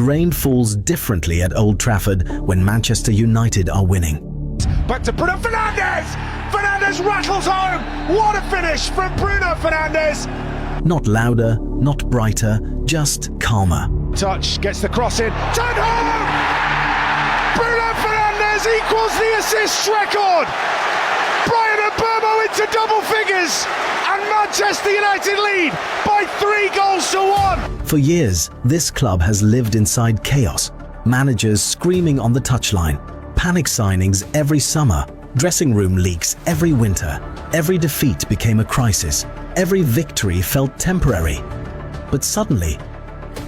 The rain falls differently at Old Trafford when Manchester United are winning. Back to Bruno Fernandes! Fernandes rattles home! What a finish from Bruno Fernandes! Not louder, not brighter, just calmer. Touch, gets the cross in, turned home! Bruno Fernandes equals the assists record! Brian Mbeumo into double figures! And Manchester United lead by 3-1. For years, this club has lived inside chaos. Managers screaming on the touchline, panic signings every summer, dressing room leaks every winter. Every defeat became a crisis. Every victory felt temporary. But suddenly,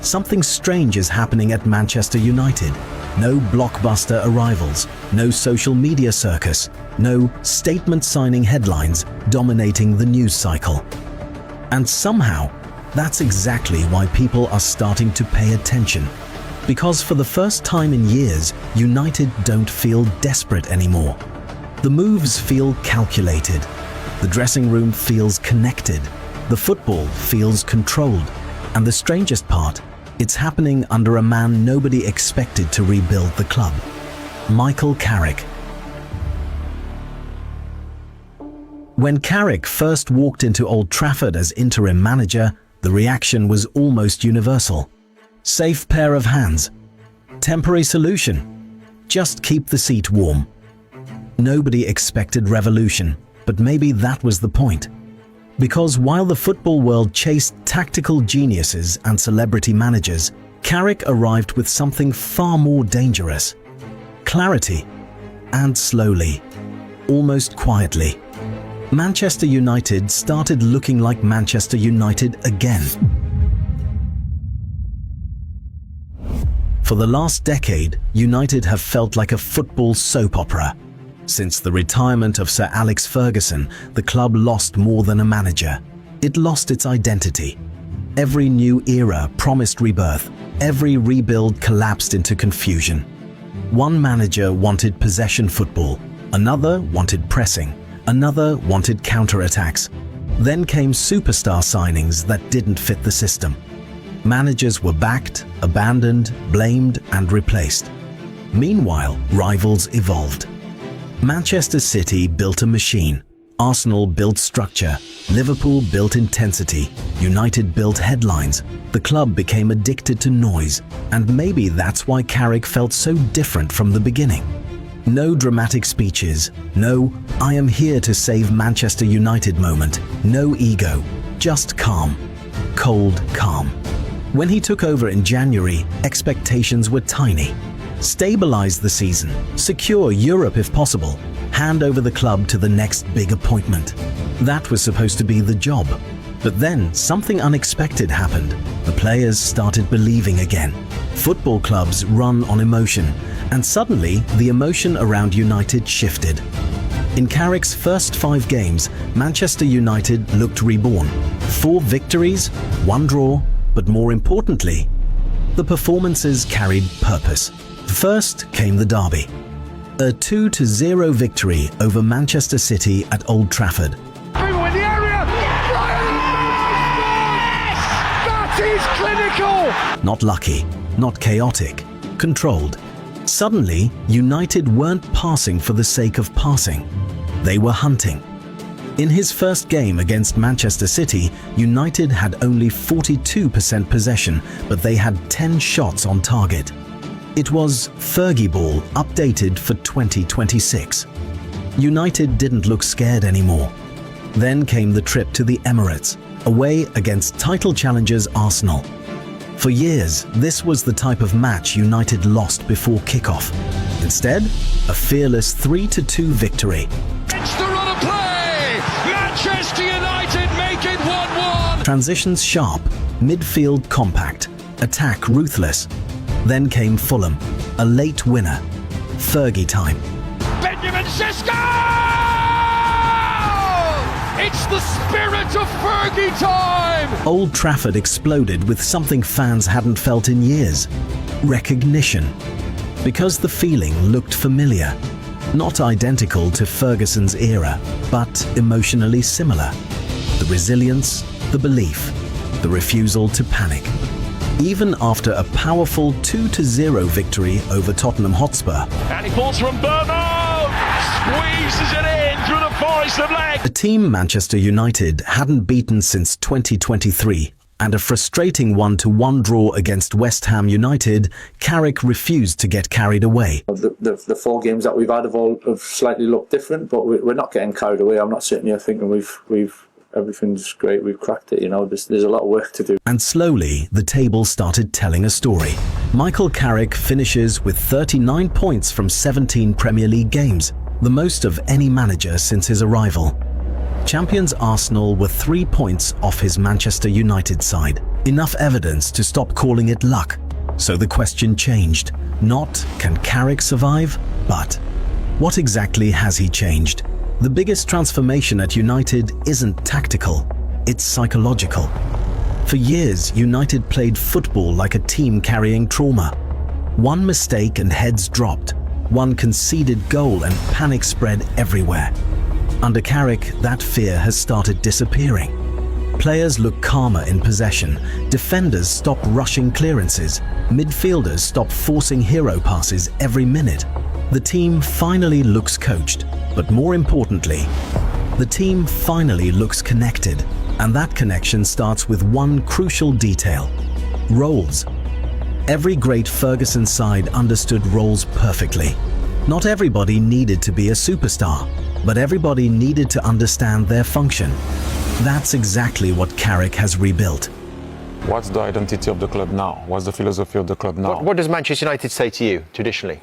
something strange is happening at Manchester United. No blockbuster arrivals, no social media circus, no statement signing headlines dominating the news cycle. And somehow, that's exactly why people are starting to pay attention. Because for the first time in years, United don't feel desperate anymore. The moves feel calculated. The dressing room feels connected. The football feels controlled. And the strangest part, it's happening under a man nobody expected to rebuild the club. Michael Carrick. When Carrick first walked into Old Trafford as interim manager, the reaction was almost universal. Safe pair of hands. Temporary solution. Just keep the seat warm. Nobody expected revolution, but maybe that was the point. Because while the football world chased tactical geniuses and celebrity managers, Carrick arrived with something far more dangerous. Clarity. And slowly, almost quietly, Manchester United started looking like Manchester United again. For the last decade, United have felt like a football soap opera. Since the retirement of Sir Alex Ferguson, the club lost more than a manager. It lost its identity. Every new era promised rebirth. Every rebuild collapsed into confusion. One manager wanted possession football. Another wanted pressing. Another wanted counter-attacks. Then came superstar signings that didn't fit the system. Managers were backed, abandoned, blamed, and replaced. Meanwhile, rivals evolved. Manchester City built a machine. Arsenal built structure. Liverpool built intensity. United built headlines. The club became addicted to noise. And maybe that's why Carrick felt so different from the beginning. No dramatic speeches. No, I am here to save Manchester United moment. No ego. Just calm. Cold calm. When he took over in January, expectations were tiny. Stabilize the season, secure Europe if possible, hand over the club to the next big appointment. That was supposed to be the job. But then something unexpected happened. The players started believing again. Football clubs run on emotion, and suddenly the emotion around United shifted. In Carrick's first 5 games, Manchester United looked reborn. 4 victories, 1 draw, but more importantly, the performances carried purpose. First came the derby, a 2-0 victory over Manchester City at Old Trafford. People in the area! Yes! That is clinical! Not lucky, not chaotic, controlled. Suddenly, United weren't passing for the sake of passing. They were hunting. In his first game against Manchester City, United had only 42% possession, but they had 10 shots on target. It was Fergie ball updated for 2026. United didn't look scared anymore. Then came the trip to the Emirates, away against title challengers Arsenal. For years, this was the type of match United lost before kickoff. Instead, a fearless 3-2 victory. It's the run of play! Manchester United make it 1-1! Transitions sharp, midfield compact, attack ruthless. Then came Fulham, a late winner. Fergie time. Benjamin Sesko! It's the spirit of Fergie time! Old Trafford exploded with something fans hadn't felt in years. Recognition. Because the feeling looked familiar. Not identical to Ferguson's era, but emotionally similar. The resilience, the belief, the refusal to panic. Even after a powerful 2-0 victory over Tottenham Hotspur, And he falls from Burmo! Squeezes it in through the forest of legs! a team Manchester United hadn't beaten since 2023, and a frustrating 1-1 draw against West Ham United, Carrick refused to get carried away. The 4 games that we've had have slightly looked different, but we're not getting carried away. I'm not sitting here thinking we've everything's great, we've cracked it, you know, there's a lot of work to do. And slowly, the table started telling a story. Michael Carrick finishes with 39 points from 17 Premier League games, the most of any manager since his arrival. Champions Arsenal were 3 points off his Manchester United side. Enough evidence to stop calling it luck. So the question changed. Not, can Carrick survive? But, what exactly has he changed? The biggest transformation at United isn't tactical, it's psychological. For years, United played football like a team carrying trauma. One mistake and heads dropped. One conceded goal and panic spread everywhere. Under Carrick, that fear has started disappearing. Players look calmer in possession, defenders stop rushing clearances, midfielders stop forcing hero passes every minute. The team finally looks coached, but more importantly, the team finally looks connected, and that connection starts with one crucial detail: roles. Every great Ferguson side understood roles perfectly. Not everybody needed to be a superstar, but everybody needed to understand their function. That's exactly what Carrick has rebuilt. What's the identity of the club now? What's the philosophy of the club now? What does Manchester United say to you, traditionally,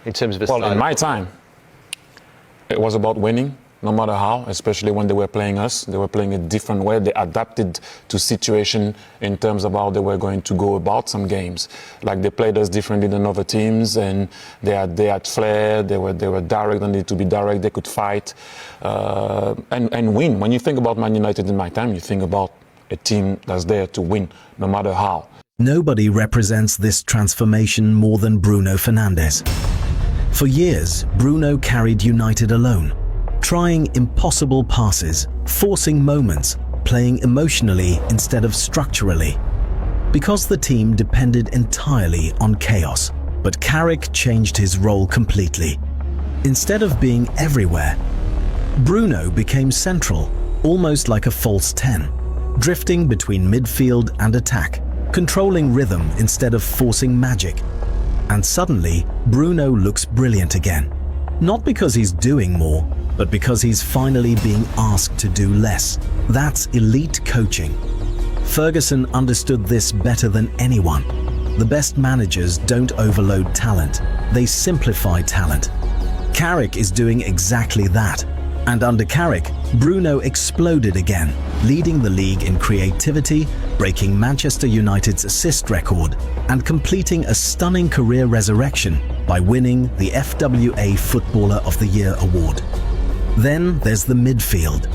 in terms of a style? Well, in my time, it was about winning, no matter how, especially when they were playing us. They were playing a different way. They adapted to situation in terms of how they were going to go about some games. Like, they played us differently than other teams, and they had flair, they were direct, they needed to be direct, they could fight and win. When you think about Man United in my time, you think about a team that's there to win, no matter how. Nobody represents this transformation more than Bruno Fernandes. For years, Bruno carried United alone, trying impossible passes, forcing moments, playing emotionally instead of structurally. Because the team depended entirely on chaos. But Carrick changed his role completely. Instead of being everywhere, Bruno became central, almost like a false 10, drifting between midfield and attack, controlling rhythm instead of forcing magic. And suddenly, Bruno looks brilliant again. Not because he's doing more, but because he's finally being asked to do less. That's elite coaching. Ferguson understood this better than anyone. The best managers don't overload talent, they simplify talent. Carrick is doing exactly that. And under Carrick, Bruno exploded again, leading the league in creativity, breaking Manchester United's assist record, and completing a stunning career resurrection by winning the FWA Footballer of the Year award. Then there's the midfield.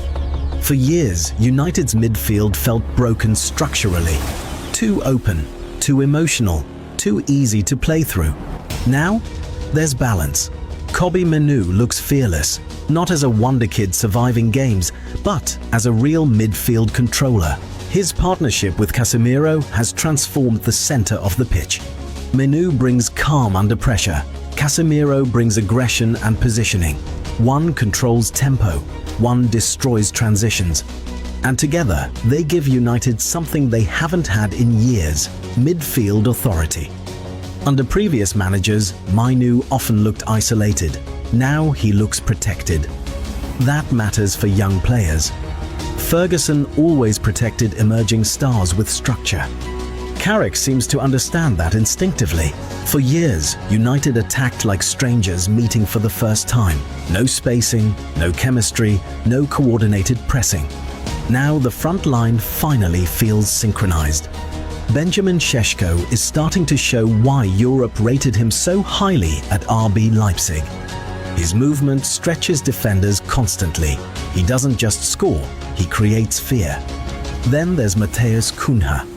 For years, United's midfield felt broken structurally. Too open, too emotional, too easy to play through. Now, there's balance. Kobbie Mainoo looks fearless, not as a wonder kid surviving games, but as a real midfield controller. His partnership with Casemiro has transformed the center of the pitch. Mainoo brings calm under pressure. Casemiro brings aggression and positioning. One controls tempo, one destroys transitions. And together, they give United something they haven't had in years: midfield authority. Under previous managers, Mainoo often looked isolated. Now he looks protected. That matters for young players. Ferguson always protected emerging stars with structure. Carrick seems to understand that instinctively. For years, United attacked like strangers meeting for the first time. No spacing, no chemistry, no coordinated pressing. Now the front line finally feels synchronized. Benjamin Šeško is starting to show why Europe rated him so highly at RB Leipzig. His movement stretches defenders constantly. He doesn't just score, he creates fear. Then there's Matheus Cunha.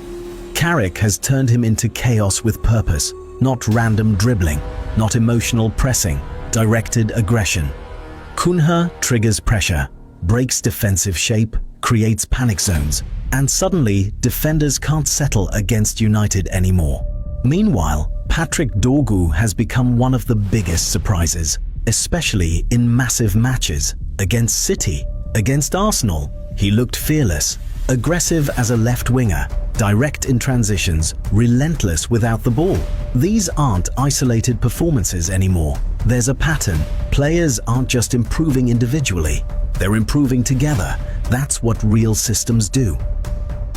Carrick has turned him into chaos with purpose, not random dribbling, not emotional pressing, directed aggression. Cunha triggers pressure, breaks defensive shape, creates panic zones, And suddenly, defenders can't settle against United anymore. Meanwhile, Patrick Dorgu has become one of the biggest surprises, especially in massive matches. Against City, against Arsenal, he looked fearless, aggressive as a left winger, direct in transitions, relentless without the ball. These aren't isolated performances anymore. There's a pattern. Players aren't just improving individually, they're improving together. That's what real systems do.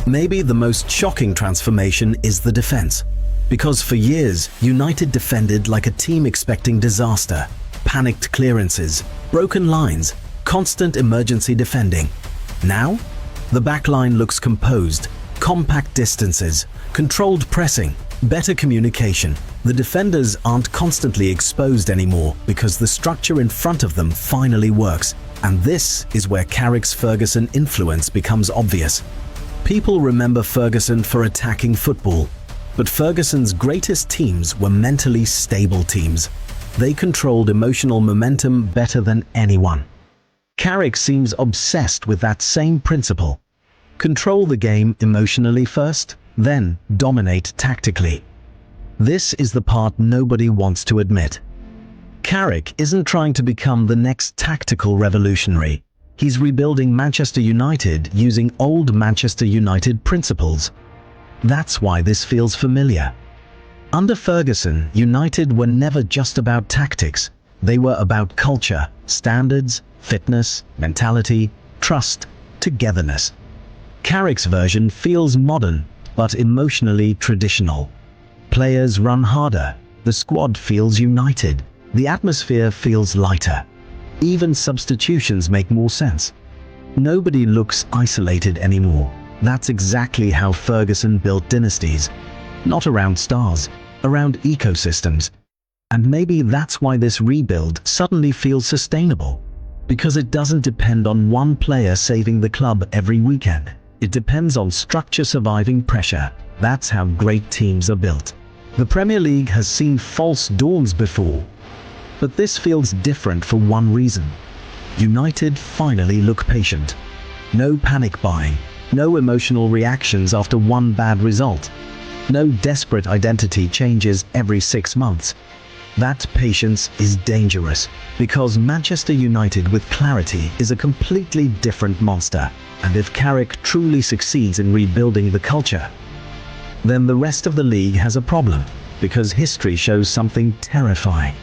Maybe the most shocking transformation is the defense. Because for years, United defended like a team expecting disaster. Panicked clearances, broken lines, constant emergency defending. Now, the backline looks composed, compact distances, controlled pressing, better communication. The defenders aren't constantly exposed anymore because the structure in front of them finally works. And this is where Carrick's Ferguson influence becomes obvious. People remember Ferguson for attacking football, but Ferguson's greatest teams were mentally stable teams. They controlled emotional momentum better than anyone. Carrick seems obsessed with that same principle. Control the game emotionally first, then dominate tactically. This is the part nobody wants to admit. Carrick isn't trying to become the next tactical revolutionary. He's rebuilding Manchester United using old Manchester United principles. That's why this feels familiar. Under Ferguson, United were never just about tactics. They were about culture, standards, fitness, mentality, trust, togetherness. Carrick's version feels modern, but emotionally traditional. Players run harder, the squad feels united, the atmosphere feels lighter. Even substitutions make more sense. Nobody looks isolated anymore. That's exactly how Ferguson built dynasties. Not around stars, around ecosystems. And maybe that's why this rebuild suddenly feels sustainable. Because it doesn't depend on one player saving the club every weekend. It depends on structure surviving pressure. That's how great teams are built. The Premier League has seen false dawns before. But this feels different for one reason. United finally look patient. No panic buying. No emotional reactions after one bad result. No desperate identity changes every 6 months. That patience is dangerous, because Manchester United with clarity is a completely different monster. And if Carrick truly succeeds in rebuilding the culture, then the rest of the league has a problem, because history shows something terrifying.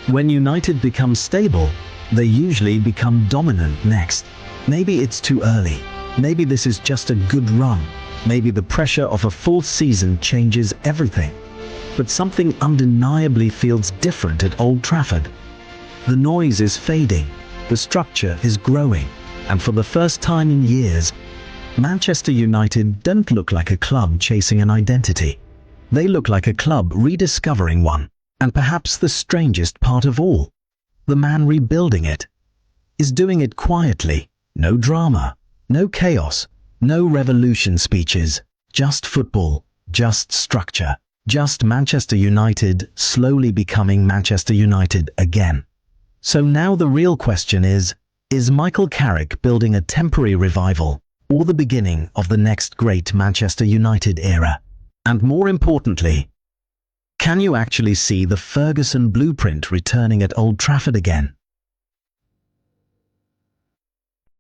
When United become stable, they usually become dominant next. Maybe it's too early. Maybe this is just a good run. Maybe the pressure of a full season changes everything. But something undeniably feels different at Old Trafford. The noise is fading, the structure is growing, and for the first time in years, Manchester United don't look like a club chasing an identity. They look like a club rediscovering one. And perhaps the strangest part of all, the man rebuilding it is doing it quietly. No drama, no chaos, no revolution speeches, just football, just structure, just Manchester United slowly becoming Manchester United again. So now the real question is Michael Carrick building a temporary revival or the beginning of the next great Manchester United era? And more importantly, can you actually see the Ferguson blueprint returning at Old Trafford again?